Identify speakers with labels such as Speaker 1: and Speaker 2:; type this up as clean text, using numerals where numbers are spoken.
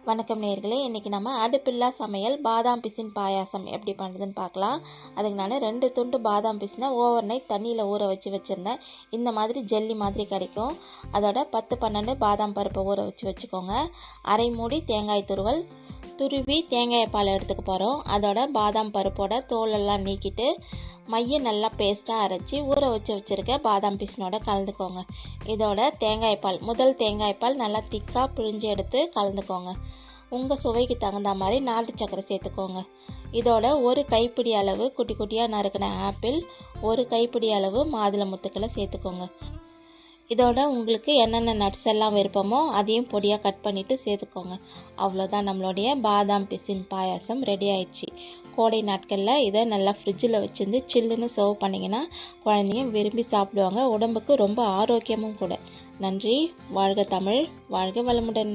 Speaker 1: வணக்கம் நேயர்களே, இன்றைக்கி நம்ம அடுப்பில்லா சமையல் பாதாம் பிசின் பாயாசம் எப்படி பண்ணுறதுன்னு பார்க்கலாம். அதுக்கு நான் 2 துண்டு பாதாம் பிசினை ஓவர் நைட் தண்ணியில் ஊற வச்சுருந்தேன். இந்த மாதிரி ஜெல்லி மாதிரி கிடைக்கும். அதோட 10-12 பாதாம் பருப்பை ஊற வச்சுக்கோங்க. அரை மூடி தேங்காய் துருவி தேங்காய் பால் எடுத்துக்க போகிறோம். அதோட பாதாம் பருப்போட தோலெல்லாம் நீக்கிட்டு மைய நல்லா பேஸ்ட்டாக அரைச்சி ஊற வச்சுருக்க பாதாம் பிசினோட கலந்துக்கோங்க. இதோட முதல் தேங்காய் பால் நல்லா திக்காக பிழிஞ்சு எடுத்து கலந்துக்கோங்க. உங்கள் சுவைக்கு தகுந்த மாதிரி நாட்டு சக்கரை சேர்த்துக்கோங்க. இதோட ஒரு கைப்பிடி அளவு குட்டி குட்டியாக நறுக்கின ஆப்பிள், ஒரு கைப்பிடி அளவு மாதுளை முத்துக்களை சேர்த்துக்கோங்க. இதோட உங்களுக்கு என்னென்ன நட்ஸ் எல்லாம் விருப்பமோ அதையும் பொடியாக கட் பண்ணிவிட்டு சேர்த்துக்கோங்க. அவ்வளோதான், நம்மளுடைய பாதாம் பிசின் பாயாசம் ரெடி ஆயிடுச்சு. கோடை நாட்களில் இதை நல்லா ஃப்ரிட்ஜில் வச்சுருந்து சில்லுன்னு சர்வ் பண்ணிங்கன்னா குழந்தையும் விரும்பி சாப்பிடுவாங்க. உடம்புக்கு ரொம்ப ஆரோக்கியமும் கூட. நன்றி. வாழ்க தமிழ், வாழ்க வளமுடன்.